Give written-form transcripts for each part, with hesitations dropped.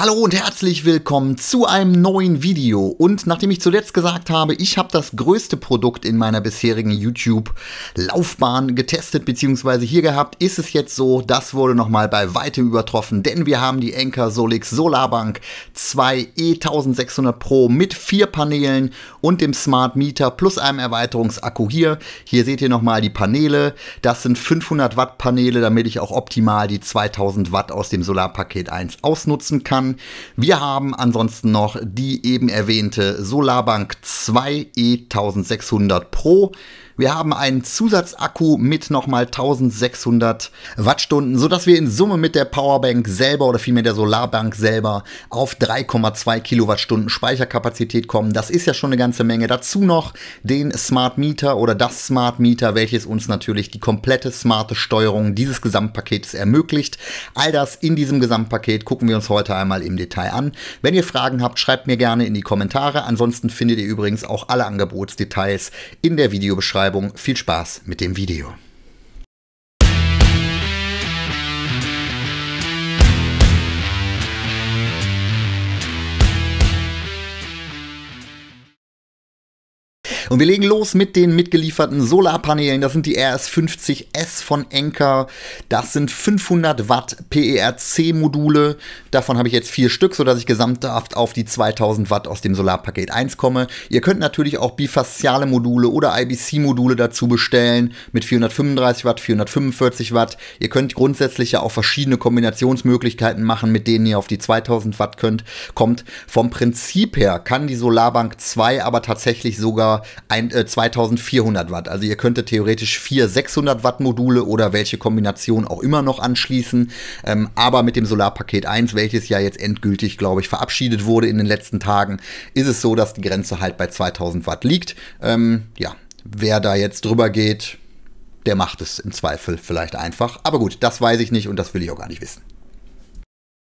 Hallo und herzlich willkommen zu einem neuen Video. Und nachdem ich zuletzt gesagt habe, ich habe das größte Produkt in meiner bisherigen YouTube-Laufbahn getestet bzw. hier gehabt, ist es jetzt so, das wurde nochmal bei weitem übertroffen, denn wir haben die Anker Solix Solarbank 2 E1600 Pro mit 4 Paneelen und dem Smart Meter plus einem Erweiterungsakku hier. Hier seht ihr nochmal die Paneele, das sind 500 Watt Paneele, damit ich auch optimal die 2000 Watt aus dem Solarpaket 1 ausnutzen kann. Wir haben ansonsten noch die eben erwähnte Solarbank 2 E1600 Pro. Wir haben einen Zusatzakku mit nochmal 1600 Wattstunden, sodass wir in Summe mit der Powerbank selber oder vielmehr der Solarbank selber auf 3,2 Kilowattstunden Speicherkapazität kommen. Das ist ja schon eine ganze Menge. Dazu noch den Smart Meter oder das Smart Meter, welches uns natürlich die komplette smarte Steuerung dieses Gesamtpaketes ermöglicht. All das in diesem Gesamtpaket gucken wir uns heute einmal im Detail an. Wenn ihr Fragen habt, schreibt mir gerne in die Kommentare. Ansonsten findet ihr übrigens auch alle Angebotsdetails in der Videobeschreibung. Viel Spaß mit dem Video. Und wir legen los mit den mitgelieferten Solarpaneelen. Das sind die RS50S von Anker. Das sind 500 Watt PERC-Module. Davon habe ich jetzt 4 Stück, sodass ich gesamthaft auf die 2000 Watt aus dem Solarpaket 1 komme. Ihr könnt natürlich auch bifasziale Module oder IBC-Module dazu bestellen mit 435 Watt, 445 Watt. Ihr könnt grundsätzlich ja auch verschiedene Kombinationsmöglichkeiten machen, mit denen ihr auf die 2000 Watt kommt. Vom Prinzip her kann die Solarbank 2 aber tatsächlich sogar 2400 Watt. Also ihr könntet theoretisch 4 600 Watt Module oder welche Kombination auch immer noch anschließen. Aber mit dem Solarpaket 1, welches ja jetzt endgültig, glaube ich, verabschiedet wurde in den letzten Tagen, ist es so, dass die Grenze halt bei 2000 Watt liegt. Ja, wer da jetzt drüber geht, der macht es im Zweifel vielleicht einfach. Aber gut, das weiß ich nicht und das will ich auch gar nicht wissen.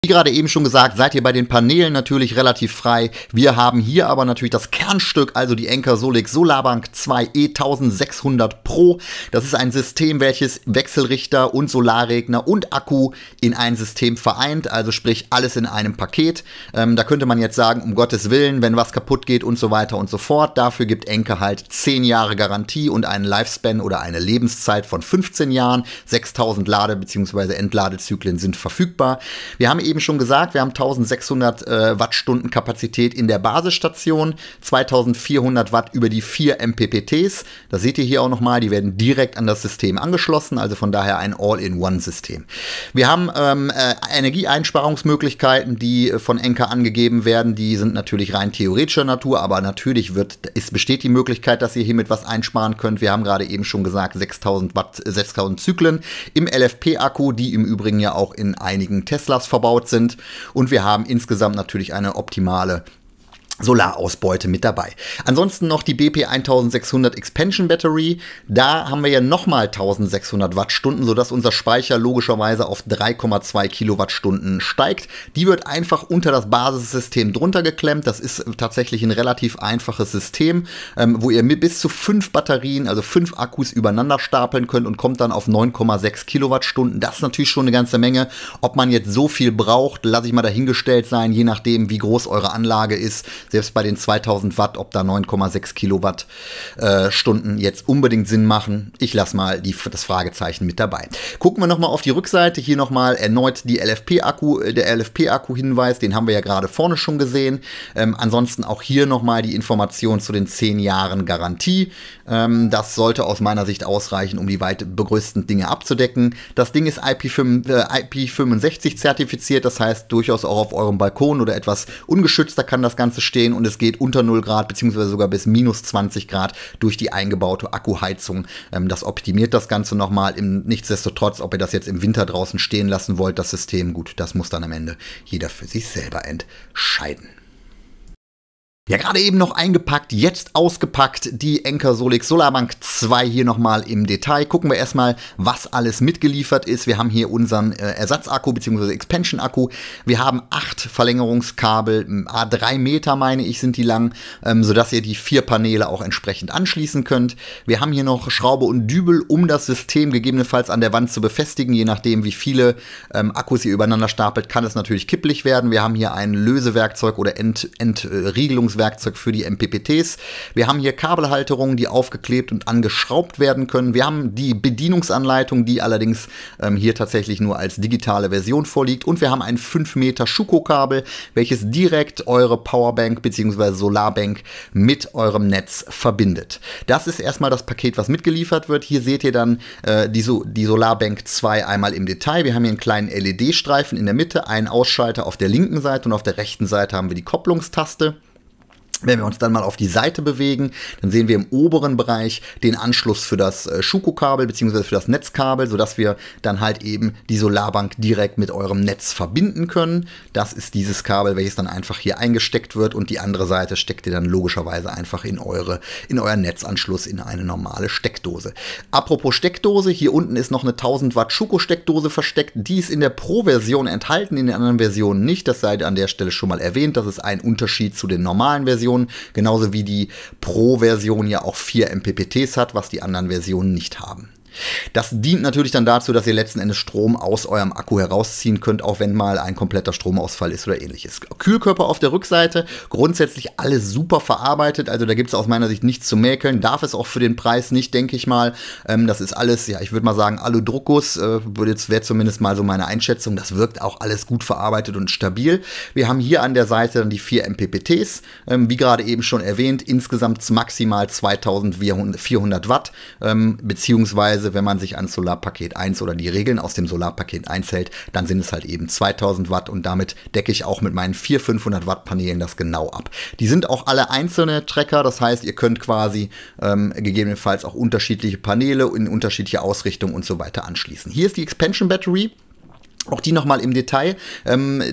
Wie gerade eben schon gesagt, seid ihr bei den Paneelen natürlich relativ frei. Wir haben hier aber natürlich das Kernstück, also die Anker Solix Solarbank 2 E1600 Pro. Das ist ein System, welches Wechselrichter und Solarregner und Akku in ein System vereint, also sprich alles in einem Paket. Da könnte man jetzt sagen, um Gottes Willen, wenn was kaputt geht und so weiter und so fort. Dafür gibt Anker halt 10 Jahre Garantie und einen Lifespan oder eine Lebenszeit von 15 Jahren. 6000 Lade- bzw. Entladezyklen sind verfügbar. Wir haben eben schon gesagt, wir haben 1600 Wattstunden Kapazität in der Basisstation, 2400 Watt über die 4 MPPTs. Das seht ihr hier auch nochmal, die werden direkt an das System angeschlossen, also von daher ein All-in-One-System. Wir haben Energieeinsparungsmöglichkeiten, die von Anker angegeben werden. Die sind natürlich rein theoretischer Natur, aber natürlich besteht die Möglichkeit, dass ihr hiermit was einsparen könnt. Wir haben gerade eben schon gesagt, 6000 Watt, 6000 Zyklen im LFP-Akku, die im Übrigen ja auch in einigen Teslas verbaut sind. Und wir haben insgesamt natürlich eine optimale Solarausbeute mit dabei. Ansonsten noch die BP 1600 Expansion Battery. Da haben wir ja nochmal 1600 Wattstunden, sodass unser Speicher logischerweise auf 3,2 Kilowattstunden steigt. Die wird einfach unter das Basissystem drunter geklemmt. Das ist tatsächlich ein relativ einfaches System, wo ihr bis zu 5 Batterien, also 5 Akkus übereinander stapeln könnt und kommt dann auf 9,6 Kilowattstunden. Das ist natürlich schon eine ganze Menge. Ob man jetzt so viel braucht, lasse ich mal dahingestellt sein, je nachdem, wie groß eure Anlage ist. Selbst bei den 2000 Watt, ob da 9,6 Kilowattstunden jetzt unbedingt Sinn machen. Ich lasse mal das Fragezeichen mit dabei. Gucken wir nochmal auf die Rückseite. Hier nochmal erneut der LFP-Akku-Hinweis. Den haben wir ja gerade vorne schon gesehen. Ansonsten auch hier nochmal die Information zu den 10 Jahren Garantie. Das sollte aus meiner Sicht ausreichen, um die weit größten Dinge abzudecken. Das Ding ist IP65 zertifiziert. Das heißt, durchaus auch auf eurem Balkon oder etwas ungeschützter kann das Ganze stehen. Und es geht unter 0 Grad bzw. sogar bis minus 20 Grad durch die eingebaute Akkuheizung. Das optimiert das Ganze nochmal. Nichtsdestotrotz, ob ihr das jetzt im Winter draußen stehen lassen wollt, das System, gut, das muss dann am Ende jeder für sich selber entscheiden. Ja, gerade eben noch eingepackt, jetzt ausgepackt, die Anker Solix Solarbank 2 hier nochmal im Detail. Gucken wir erstmal, was alles mitgeliefert ist. Wir haben hier unseren Ersatzakku bzw. Expansion-Akku. Wir haben 8 Verlängerungskabel, A3 Meter meine ich sind die lang, sodass ihr die 4 Paneele auch entsprechend anschließen könnt. Wir haben hier noch Schraube und Dübel, um das System gegebenenfalls an der Wand zu befestigen. Je nachdem, wie viele Akkus ihr übereinander stapelt, kann es natürlich kipplig werden. Wir haben hier ein Lösewerkzeug oder Entriegelungswerkzeug für die MPPTs. Wir haben hier Kabelhalterungen, die aufgeklebt und angeschraubt werden können. Wir haben die Bedienungsanleitung, die allerdings hier tatsächlich nur als digitale Version vorliegt. Und wir haben ein 5 Meter Schuko-Kabel, welches direkt eure Powerbank bzw. Solarbank mit eurem Netz verbindet. Das ist erstmal das Paket, was mitgeliefert wird. Hier seht ihr dann die Solarbank 2 einmal im Detail. Wir haben hier einen kleinen LED-Streifen in der Mitte, einen Ausschalter auf der linken Seite und auf der rechten Seite haben wir die Kopplungstaste. Wenn wir uns dann mal auf die Seite bewegen, dann sehen wir im oberen Bereich den Anschluss für das Schuko-Kabel bzw. für das Netzkabel, sodass wir dann halt eben die Solarbank direkt mit eurem Netz verbinden können. Das ist dieses Kabel, welches dann einfach hier eingesteckt wird und die andere Seite steckt ihr dann logischerweise einfach in euren Netzanschluss in eine normale Steckdose. Apropos Steckdose, hier unten ist noch eine 1000 Watt Schuko-Steckdose versteckt. Die ist in der Pro-Version enthalten, in den anderen Versionen nicht. Das sei an der Stelle schon mal erwähnt. Das ist ein Unterschied zu den normalen Versionen. Genauso wie die Pro-Version ja auch 4 MPPTs hat, was die anderen Versionen nicht haben. Das dient natürlich dann dazu, dass ihr letzten Endes Strom aus eurem Akku herausziehen könnt, auch wenn mal ein kompletter Stromausfall ist oder ähnliches. Kühlkörper auf der Rückseite, grundsätzlich alles super verarbeitet, also da gibt es aus meiner Sicht nichts zu mäkeln, darf es auch für den Preis nicht, denke ich mal. Das ist alles, ja, ich würde mal sagen, Aludruckus, jetzt wäre zumindest mal so meine Einschätzung, das wirkt auch alles gut verarbeitet und stabil. Wir haben hier an der Seite dann die 4 MPPTs, wie gerade eben schon erwähnt, insgesamt maximal 2400 Watt, beziehungsweise wenn man sich an Solarpaket 1 oder die Regeln aus dem Solarpaket 1 hält, dann sind es halt eben 2000 Watt und damit decke ich auch mit meinen 500 Watt Paneelen das genau ab. Die sind auch alle einzelne Trecker, das heißt, ihr könnt quasi gegebenenfalls auch unterschiedliche Paneele in unterschiedliche Ausrichtungen und so weiter anschließen. Hier ist die Expansion Battery. Auch die nochmal im Detail.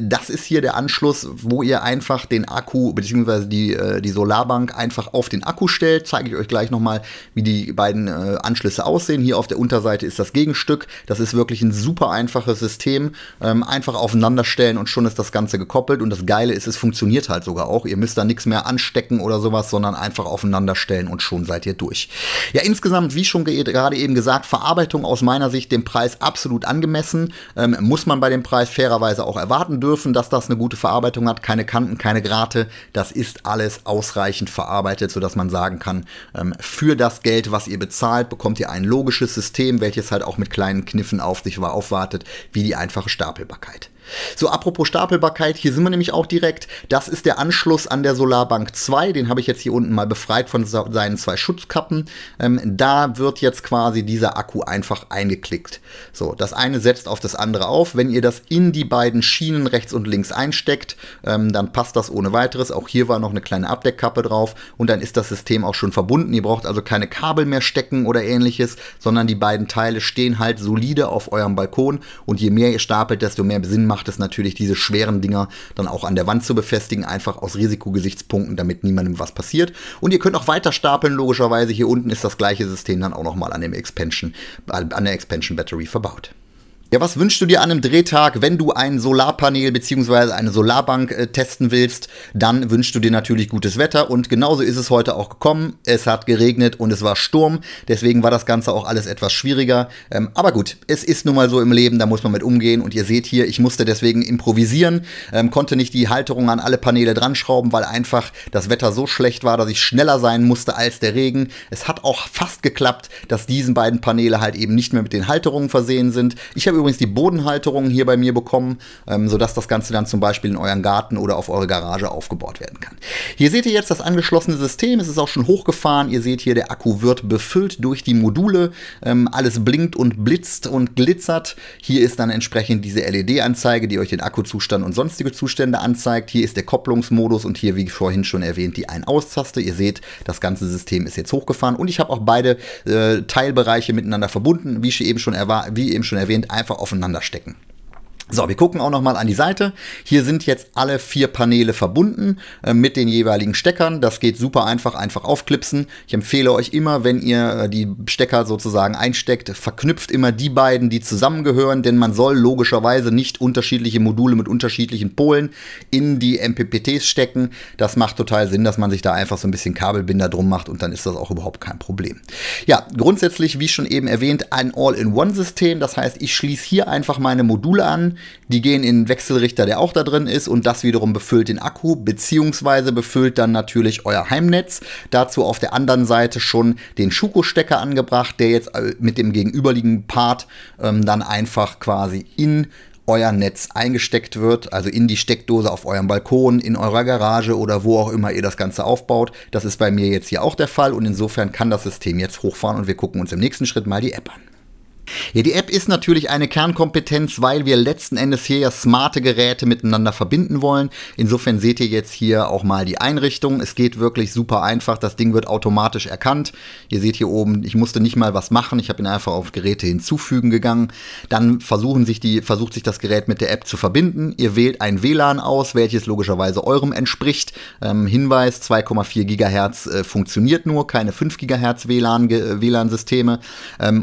Das ist hier der Anschluss, wo ihr einfach den Akku bzw. die Solarbank einfach auf den Akku stellt. Zeige ich euch gleich nochmal, wie die beiden Anschlüsse aussehen. Hier auf der Unterseite ist das Gegenstück. Das ist wirklich ein super einfaches System. Einfach aufeinander stellen und schon ist das Ganze gekoppelt. Und das Geile ist, es funktioniert halt sogar auch. Ihr müsst da nichts mehr anstecken oder sowas, sondern einfach aufeinander stellen und schon seid ihr durch. Ja, insgesamt, wie schon gerade eben gesagt, Verarbeitung aus meiner Sicht dem Preis absolut angemessen. Muss man bei dem Preis fairerweise auch erwarten dürfen, dass das eine gute Verarbeitung hat. Keine Kanten, keine Grate. Das ist alles ausreichend verarbeitet, sodass man sagen kann, für das Geld, was ihr bezahlt, bekommt ihr ein logisches System, welches halt auch mit kleinen Kniffen auf sich aufwartet, wie die einfache Stapelbarkeit. So, apropos Stapelbarkeit, hier sind wir nämlich auch direkt. Das ist der Anschluss an der Solarbank 2. Den habe ich jetzt hier unten mal befreit von seinen 2 Schutzkappen. Da wird jetzt quasi dieser Akku einfach eingeklickt. So, das eine setzt auf das andere auf. Wenn ihr das in die beiden Schienen rechts und links einsteckt, dann passt das ohne weiteres. Auch hier war noch eine kleine Abdeckkappe drauf und dann ist das System auch schon verbunden. Ihr braucht also keine Kabel mehr stecken oder ähnliches, sondern die beiden Teile stehen halt solide auf eurem Balkon und je mehr ihr stapelt, desto mehr Sinn macht es natürlich, diese schweren Dinger dann auch an der Wand zu befestigen, einfach aus Risikogesichtspunkten, damit niemandem was passiert. Und ihr könnt auch weiter stapeln, logischerweise. Hier unten ist das gleiche System dann auch nochmal an der Expansion Battery verbaut. Ja, was wünschst du dir an einem Drehtag, wenn du ein Solarpanel bzw. eine Solarbank testen willst? Dann wünschst du dir natürlich gutes Wetter und genauso ist es heute auch gekommen. Es hat geregnet und es war Sturm, deswegen war das Ganze auch alles etwas schwieriger. Aber gut, es ist nun mal so im Leben, da muss man mit umgehen und ihr seht hier, ich musste deswegen improvisieren, konnte nicht die Halterung an alle Paneele dran schrauben, weil einfach das Wetter so schlecht war, dass ich schneller sein musste als der Regen. Es hat auch fast geklappt, dass diese beiden Paneele halt eben nicht mehr mit den Halterungen versehen sind. Ich habe übrigens die Bodenhalterung hier bei mir bekommen, sodass das Ganze dann zum Beispiel in euren Garten oder auf eure Garage aufgebaut werden kann. Hier seht ihr jetzt das angeschlossene System, es ist auch schon hochgefahren. Ihr seht hier, der Akku wird befüllt durch die Module, alles blinkt und blitzt und glitzert. Hier ist dann entsprechend diese LED-Anzeige, die euch den Akkuzustand und sonstige Zustände anzeigt. Hier ist der Kopplungsmodus und hier, wie vorhin schon erwähnt, die Ein-Aus-Taste. Ihr seht, das ganze System ist jetzt hochgefahren und ich habe auch beide Teilbereiche miteinander verbunden, wie eben schon erwähnt, einfach aufeinander stecken. So, wir gucken auch nochmal an die Seite. Hier sind jetzt alle 4 Paneele verbunden mit den jeweiligen Steckern. Das geht super einfach aufklipsen. Ich empfehle euch immer, wenn ihr die Stecker sozusagen einsteckt, verknüpft immer die beiden, die zusammengehören, denn man soll logischerweise nicht unterschiedliche Module mit unterschiedlichen Polen in die MPPTs stecken. Das macht total Sinn, dass man sich da einfach so ein bisschen Kabelbinder drum macht und dann ist das auch überhaupt kein Problem. Ja, grundsätzlich, wie schon eben erwähnt, ein All-in-One-System. Das heißt, ich schließe hier einfach meine Module an. Die gehen in den Wechselrichter, der auch da drin ist, und das wiederum befüllt den Akku, beziehungsweise befüllt dann natürlich euer Heimnetz. Dazu auf der anderen Seite schon den Schuko-Stecker angebracht, der jetzt mit dem gegenüberliegenden Part dann einfach quasi in euer Netz eingesteckt wird, also in die Steckdose auf eurem Balkon, in eurer Garage oder wo auch immer ihr das Ganze aufbaut. Das ist bei mir jetzt hier auch der Fall und insofern kann das System jetzt hochfahren und wir gucken uns im nächsten Schritt mal die App an. Ja, die App ist natürlich eine Kernkompetenz, weil wir letzten Endes hier ja smarte Geräte miteinander verbinden wollen. Insofern seht ihr jetzt hier auch mal die Einrichtung. Es geht wirklich super einfach. Das Ding wird automatisch erkannt. Ihr seht hier oben, ich musste nicht mal was machen. Ich habe ihn einfach auf Geräte hinzufügen gegangen. Dann versucht sich das Gerät mit der App zu verbinden. Ihr wählt ein WLAN aus, welches logischerweise eurem entspricht. Hinweis, 2,4 GHz funktioniert nur, keine 5 GHz WLAN-Systeme.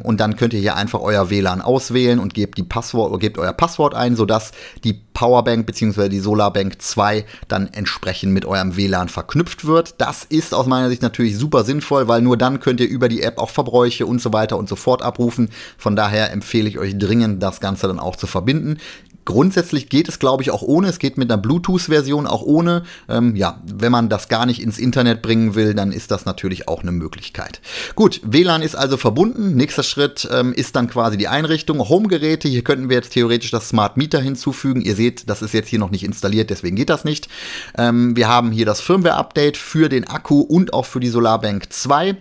Und dann könnt ihr hier einfach euer WLAN auswählen und gebt euer Passwort ein, sodass die Powerbank bzw. die Solarbank 2 dann entsprechend mit eurem WLAN verknüpft wird. Das ist aus meiner Sicht natürlich super sinnvoll, weil nur dann könnt ihr über die App auch Verbräuche und so weiter und so fort abrufen. Von daher empfehle ich euch dringend, das Ganze dann auch zu verbinden. Grundsätzlich geht es, glaube ich, auch ohne. Es geht mit einer Bluetooth-Version auch ohne. Ja, wenn man das gar nicht ins Internet bringen will, dann ist das natürlich auch eine Möglichkeit. Gut, WLAN ist also verbunden. Nächster Schritt ist dann quasi die Einrichtung. Home-Geräte, hier könnten wir jetzt theoretisch das Smart Meter hinzufügen. Ihr seht, das ist jetzt hier noch nicht installiert, deswegen geht das nicht. Wir haben hier das Firmware-Update für den Akku und auch für die Solarbank 2.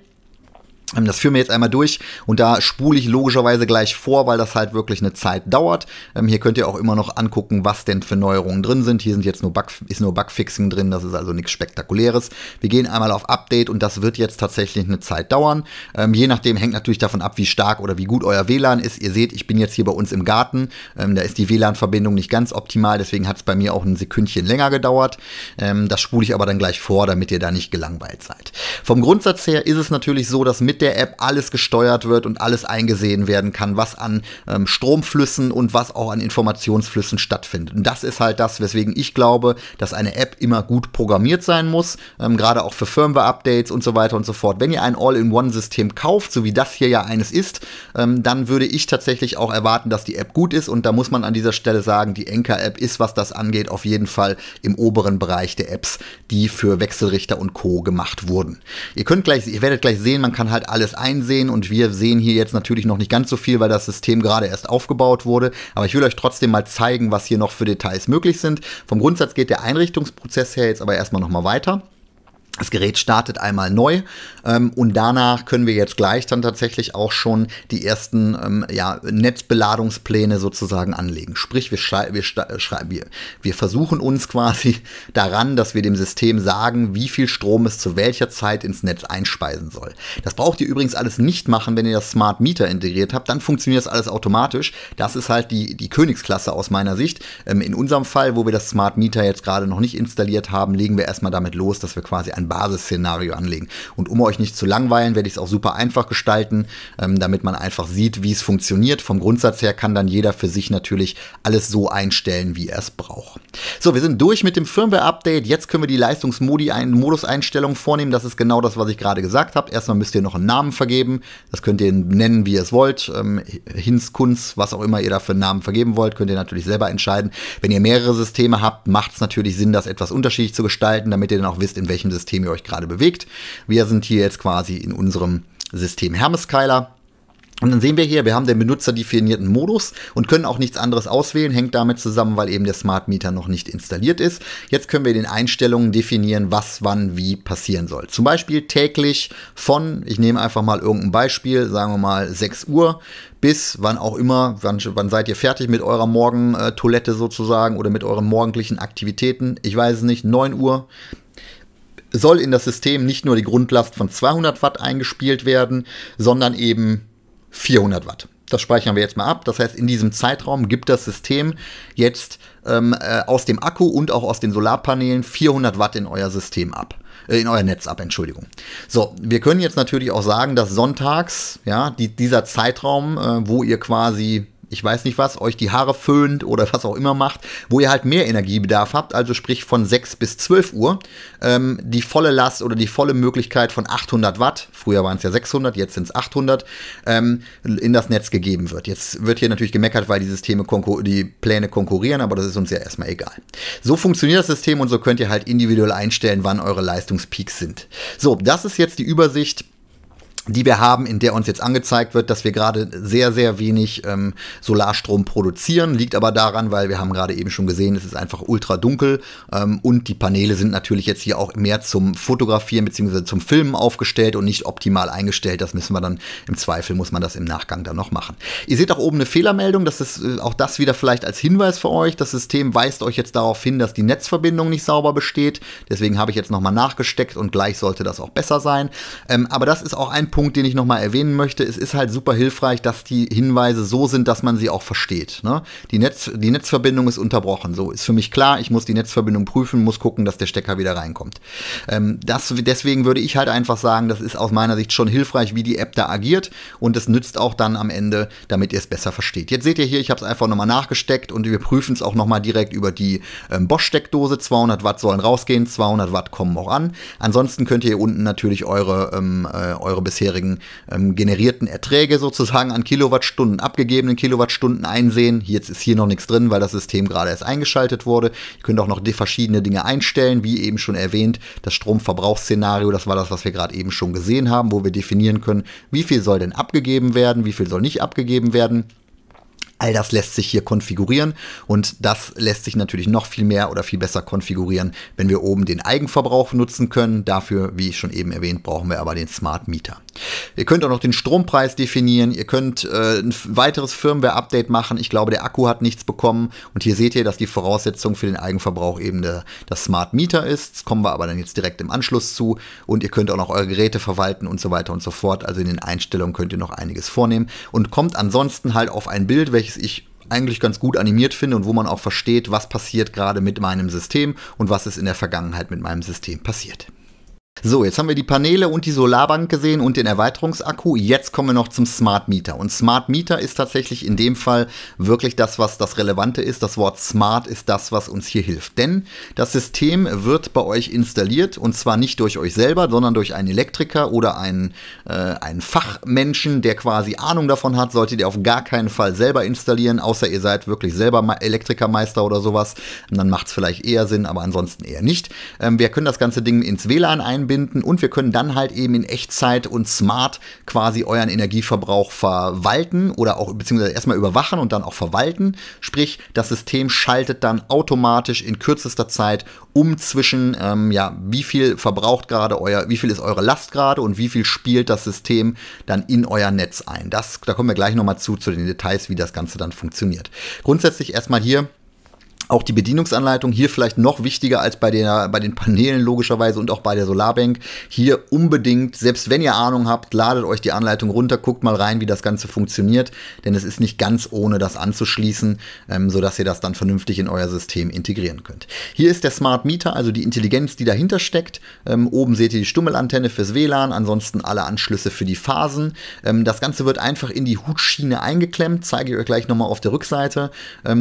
Das führen wir jetzt einmal durch und da spule ich logischerweise gleich vor, weil das halt wirklich eine Zeit dauert. Hier könnt ihr auch immer noch angucken, was denn für Neuerungen drin sind. Hier sind jetzt nur Bugfixing drin, das ist also nichts Spektakuläres. Wir gehen einmal auf Update und das wird jetzt tatsächlich eine Zeit dauern. Je nachdem hängt natürlich davon ab, wie stark oder wie gut euer WLAN ist. Ihr seht, ich bin jetzt hier bei uns im Garten. Da ist die WLAN-Verbindung nicht ganz optimal, deswegen hat es bei mir auch ein Sekündchen länger gedauert. Das spule ich aber dann gleich vor, damit ihr da nicht gelangweilt seid. Vom Grundsatz her ist es natürlich so, dass mit der App alles gesteuert wird und alles eingesehen werden kann, was an Stromflüssen und was auch an Informationsflüssen stattfindet. Und das ist halt das, weswegen ich glaube, dass eine App immer gut programmiert sein muss, gerade auch für Firmware-Updates und so weiter und so fort. Wenn ihr ein All-in-One-System kauft, so wie das hier ja eines ist, dann würde ich tatsächlich auch erwarten, dass die App gut ist und da muss man an dieser Stelle sagen, die Enka-App ist, was das angeht, auf jeden Fall im oberen Bereich der Apps, die für Wechselrichter und Co. gemacht wurden. Ihr werdet gleich sehen, man kann halt alles einsehen und wir sehen hier jetzt natürlich noch nicht ganz so viel, weil das System gerade erst aufgebaut wurde, aber ich will euch trotzdem mal zeigen, was hier noch für Details möglich sind. Vom Grundsatz geht der Einrichtungsprozess her jetzt aber erstmal nochmal weiter. Das Gerät startet einmal neu und danach können wir jetzt gleich dann tatsächlich auch schon die ersten Netzbeladungspläne sozusagen anlegen. Sprich, wir versuchen uns quasi daran, dass wir dem System sagen, wie viel Strom es zu welcher Zeit ins Netz einspeisen soll. Das braucht ihr übrigens alles nicht machen, wenn ihr das Smart Meter integriert habt, dann funktioniert das alles automatisch. Das ist halt die Königsklasse aus meiner Sicht. In unserem Fall, wo wir das Smart Meter jetzt gerade noch nicht installiert haben, legen wir erstmal damit los, dass wir quasi ein Basisszenario anlegen. Und um euch nicht zu langweilen, werde ich es auch super einfach gestalten, damit man einfach sieht, wie es funktioniert. Vom Grundsatz her kann dann jeder für sich natürlich alles so einstellen, wie er es braucht. So, wir sind durch mit dem Firmware-Update. Jetzt können wir die Moduseinstellungen vornehmen. Das ist genau das, was ich gerade gesagt habe. Erstmal müsst ihr noch einen Namen vergeben. Das könnt ihr nennen, wie ihr es wollt. Hinz, Kunz, was auch immer ihr da für einen Namen vergeben wollt, könnt ihr natürlich selber entscheiden. Wenn ihr mehrere Systeme habt, macht es natürlich Sinn, das etwas unterschiedlich zu gestalten, damit ihr dann auch wisst, in welchem System ihr euch gerade bewegt. Wir sind hier jetzt quasi in unserem System Hermeskyler. Und dann sehen wir hier, wir haben den benutzerdefinierten Modus und können auch nichts anderes auswählen, hängt damit zusammen, weil eben der Smart Meter noch nicht installiert ist. Jetzt können wir in den Einstellungen definieren, was wann wie passieren soll. Zum Beispiel täglich von, ich nehme einfach mal irgendein Beispiel, sagen wir mal 6 Uhr bis wann auch immer, wann seid ihr fertig mit eurer Morgentoilette sozusagen oder mit euren morgendlichen Aktivitäten, ich weiß es nicht, 9 Uhr. Soll in das System nicht nur die Grundlast von 200 Watt eingespielt werden, sondern eben 400 Watt. Das speichern wir jetzt mal ab. Das heißt, in diesem Zeitraum gibt das System jetzt aus dem Akku und auch aus den Solarpanelen 400 Watt in euer System ab. In euer Netz ab, Entschuldigung. So, wir können jetzt natürlich auch sagen, dass sonntags, ja, dieser Zeitraum, wo ihr quasi, ich weiß nicht was, euch die Haare föhnt oder was auch immer macht, wo ihr halt mehr Energiebedarf habt, also sprich von 6 bis 12 Uhr, die volle Last oder die volle Möglichkeit von 800 Watt, früher waren es ja 600, jetzt sind es 800, in das Netz gegeben wird. Jetzt wird hier natürlich gemeckert, weil die Systeme, die Pläne konkurrieren, aber das ist uns ja erstmal egal. So funktioniert das System und so könnt ihr halt individuell einstellen, wann eure Leistungspeaks sind. So, das ist jetzt die Übersicht, die wir haben, in der uns jetzt angezeigt wird, dass wir gerade sehr, sehr wenig Solarstrom produzieren. Liegt aber daran, weil wir haben gerade eben schon gesehen, es ist einfach ultra dunkel und die Paneele sind natürlich jetzt hier auch mehr zum Fotografieren bzw. zum Filmen aufgestellt und nicht optimal eingestellt. Das müssen wir dann, im Zweifel muss man das im Nachgang dann noch machen. Ihr seht auch oben eine Fehlermeldung, das ist auch das wieder vielleicht als Hinweis für euch. Das System weist euch jetzt darauf hin, dass die Netzverbindung nicht sauber besteht. Deswegen habe ich jetzt nochmal nachgesteckt und gleich sollte das auch besser sein. Aber das ist auch ein Punkt, den ich nochmal erwähnen möchte. Es ist halt super hilfreich, dass die Hinweise so sind, dass man sie auch versteht. Ne? Die Netzverbindung ist unterbrochen. So ist für mich klar, ich muss die Netzverbindung prüfen, muss gucken, dass der Stecker wieder reinkommt. Deswegen würde ich halt einfach sagen, das ist aus meiner Sicht schon hilfreich, wie die App da agiert und es nützt auch dann am Ende, damit ihr es besser versteht. Jetzt seht ihr hier, ich habe es einfach nochmal nachgesteckt und wir prüfen es auch nochmal direkt über die Bosch-Steckdose. 200 Watt sollen rausgehen, 200 Watt kommen auch an. Ansonsten könnt ihr hier unten natürlich eure bisherigen generierten Erträge sozusagen an Kilowattstunden, abgegebenen Kilowattstunden einsehen. Jetzt ist hier noch nichts drin, weil das System gerade erst eingeschaltet wurde. Ihr könnt auch noch die verschiedene Dinge einstellen, wie eben schon erwähnt, das Stromverbrauchsszenario, das war das, was wir gerade eben schon gesehen haben, wo wir definieren können, wie viel soll denn abgegeben werden, wie viel soll nicht abgegeben werden. All das lässt sich hier konfigurieren und das lässt sich natürlich noch viel mehr oder viel besser konfigurieren, wenn wir oben den Eigenverbrauch nutzen können. Dafür, wie ich schon eben erwähnt, brauchen wir aber den Smart Meter. Ihr könnt auch noch den Strompreis definieren. Ihr könnt ein weiteres Firmware-Update machen. Ich glaube, der Akku hat nichts bekommen. Und hier seht ihr, dass die Voraussetzung für den Eigenverbrauch eben das Smart Meter ist. Das kommen wir aber dann jetzt direkt im Anschluss zu. Und ihr könnt auch noch eure Geräte verwalten und so weiter und so fort. Also in den Einstellungen könnt ihr noch einiges vornehmen. Und kommt ansonsten halt auf ein Bild, welches ich eigentlich ganz gut animiert finde und wo man auch versteht, was passiert gerade mit meinem System und was ist in der Vergangenheit mit meinem System passiert. So, jetzt haben wir die Paneele und die Solarbank gesehen und den Erweiterungsakku. Jetzt kommen wir noch zum Smart Meter. Und Smart Meter ist tatsächlich in dem Fall wirklich das, was das Relevante ist. Das Wort Smart ist das, was uns hier hilft. Denn das System wird bei euch installiert und zwar nicht durch euch selber, sondern durch einen Elektriker oder einen Fachmenschen, der quasi Ahnung davon hat. Solltet ihr auf gar keinen Fall selber installieren, außer ihr seid wirklich selber Elektrikermeister oder sowas. Und dann macht es vielleicht eher Sinn, aber ansonsten eher nicht. Wir können das ganze Ding ins WLAN einbinden und wir können dann halt eben in Echtzeit und smart quasi euren Energieverbrauch verwalten oder auch beziehungsweise erstmal überwachen und dann auch verwalten. Sprich, das System schaltet dann automatisch in kürzester Zeit um zwischen, wie viel verbraucht gerade wie viel ist eure Last gerade und wie viel spielt das System dann in euer Netz ein. Da kommen wir gleich nochmal zu den Details, wie das Ganze dann funktioniert. Grundsätzlich erstmal hier auch die Bedienungsanleitung, hier vielleicht noch wichtiger als bei den Paneelen logischerweise und auch bei der Solarbank. Hier unbedingt, selbst wenn ihr Ahnung habt, ladet euch die Anleitung runter, guckt mal rein, wie das Ganze funktioniert, denn es ist nicht ganz ohne das anzuschließen, sodass ihr das dann vernünftig in euer System integrieren könnt. Hier ist der Smart Meter, also die Intelligenz, die dahinter steckt. Oben seht ihr die Stummelantenne fürs WLAN, ansonsten alle Anschlüsse für die Phasen. Das Ganze wird einfach in die Hutschiene eingeklemmt, zeige ich euch gleich nochmal auf der Rückseite,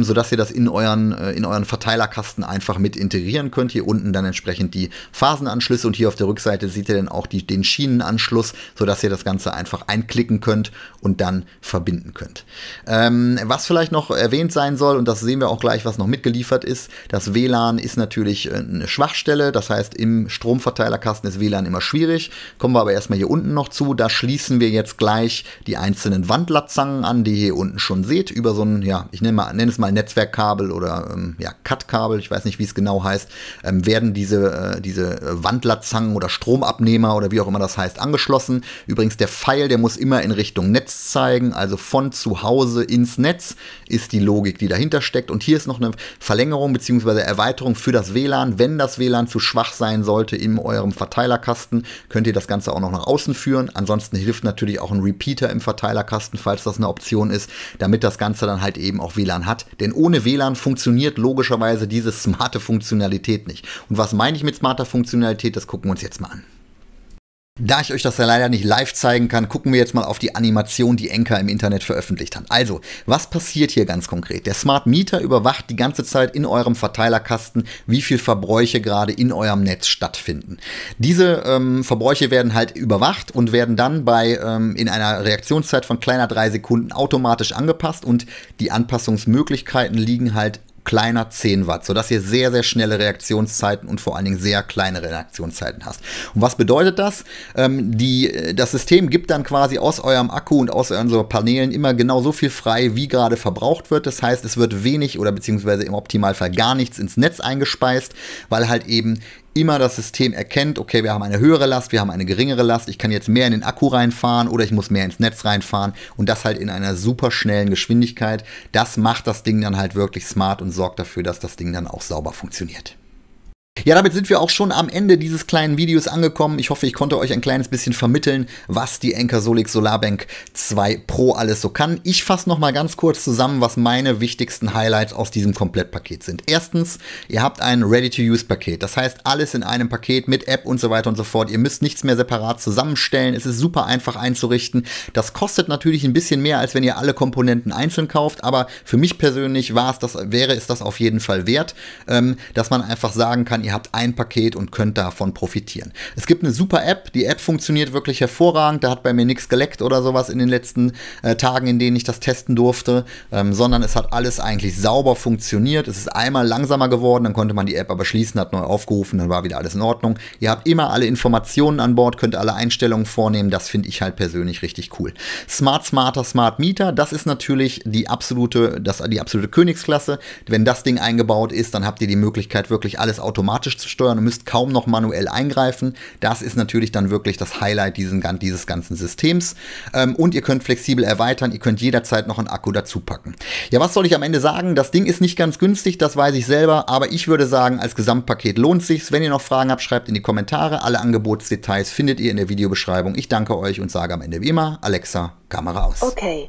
sodass ihr das in euren Verteilerkasten einfach mit integrieren könnt. Hier unten dann entsprechend die Phasenanschlüsse und hier auf der Rückseite seht ihr dann auch den Schienenanschluss, sodass ihr das Ganze einfach einklicken könnt und dann verbinden könnt. Was vielleicht noch erwähnt sein soll, und das sehen wir auch gleich, was noch mitgeliefert ist, das WLAN ist natürlich eine Schwachstelle, das heißt im Stromverteilerkasten ist WLAN immer schwierig, kommen wir aber erstmal hier unten noch zu, da schließen wir jetzt gleich die einzelnen Wandlatzangen an, die ihr hier unten schon seht, über so ein, ich nenne es mal Netzwerkkabel oder ja, Cut-Kabel, ich weiß nicht, wie es genau heißt, werden diese Wandlerzangen oder Stromabnehmer oder wie auch immer das heißt, angeschlossen. Übrigens, der Pfeil, der muss immer in Richtung Netz zeigen, also von zu Hause ins Netz ist die Logik, die dahinter steckt. Und hier ist noch eine Verlängerung bzw. Erweiterung für das WLAN. Wenn das WLAN zu schwach sein sollte in eurem Verteilerkasten, könnt ihr das Ganze auch noch nach außen führen. Ansonsten hilft natürlich auch ein Repeater im Verteilerkasten, falls das eine Option ist, damit das Ganze dann halt eben auch WLAN hat. Denn ohne WLAN funktioniert logischerweise diese smarte Funktionalität nicht. Und was meine ich mit smarter Funktionalität, das gucken wir uns jetzt mal an. Da ich euch das ja leider nicht live zeigen kann, gucken wir jetzt mal auf die Animation, die Enka im Internet veröffentlicht hat. Also, was passiert hier ganz konkret? Der Smart Meter überwacht die ganze Zeit in eurem Verteilerkasten, wie viel Verbräuche gerade in eurem Netz stattfinden. Diese Verbräuche werden halt überwacht und werden dann in einer Reaktionszeit von kleiner 3 Sekunden automatisch angepasst und die Anpassungsmöglichkeiten liegen halt kleiner 10 Watt, sodass ihr sehr, sehr schnelle Reaktionszeiten und vor allen Dingen sehr kleine Reaktionszeiten hast. Und was bedeutet das? Das System gibt dann quasi aus eurem Akku und aus euren so Paneelen immer genau so viel frei, wie gerade verbraucht wird. Das heißt, es wird wenig oder beziehungsweise im Optimalfall gar nichts ins Netz eingespeist, weil halt eben immer das System erkennt, okay, wir haben eine höhere Last, wir haben eine geringere Last, ich kann jetzt mehr in den Akku reinfahren oder ich muss mehr ins Netz reinfahren und das halt in einer super schnellen Geschwindigkeit. Das macht das Ding dann halt wirklich smart und sorgt dafür, dass das Ding dann auch sauber funktioniert. Ja, damit sind wir auch schon am Ende dieses kleinen Videos angekommen. Ich hoffe, ich konnte euch ein kleines bisschen vermitteln, was die Anker Solix Solarbank 2 Pro alles so kann. Ich fasse noch mal ganz kurz zusammen, was meine wichtigsten Highlights aus diesem Komplettpaket sind. Erstens, ihr habt ein Ready-to-Use-Paket. Das heißt, alles in einem Paket mit App und so weiter und so fort. Ihr müsst nichts mehr separat zusammenstellen. Es ist super einfach einzurichten. Das kostet natürlich ein bisschen mehr, als wenn ihr alle Komponenten einzeln kauft. Aber für mich persönlich wäre es das auf jeden Fall wert, dass man einfach sagen kann, ihr habt ein Paket und könnt davon profitieren. Es gibt eine super App, die App funktioniert wirklich hervorragend, da hat bei mir nichts geleckt oder sowas in den letzten Tagen, in denen ich das testen durfte, sondern es hat alles eigentlich sauber funktioniert. Es ist einmal langsamer geworden, dann konnte man die App aber schließen, hat neu aufgerufen, dann war wieder alles in Ordnung. Ihr habt immer alle Informationen an Bord, könnt alle Einstellungen vornehmen, das finde ich halt persönlich richtig cool. Smart Meter, das ist natürlich die absolute Königsklasse. Wenn das Ding eingebaut ist, dann habt ihr die Möglichkeit, wirklich alles automatisch zu steuern und müsst kaum noch manuell eingreifen. Das ist natürlich dann wirklich das Highlight dieses ganzen Systems. Und ihr könnt flexibel erweitern, ihr könnt jederzeit noch einen Akku dazu packen. Ja, was soll ich am Ende sagen? Das Ding ist nicht ganz günstig, das weiß ich selber, aber ich würde sagen, als Gesamtpaket lohnt es sich. Wenn ihr noch Fragen habt, schreibt in die Kommentare. Alle Angebotsdetails findet ihr in der Videobeschreibung. Ich danke euch und sage am Ende wie immer, Alexa, Kamera aus. Okay.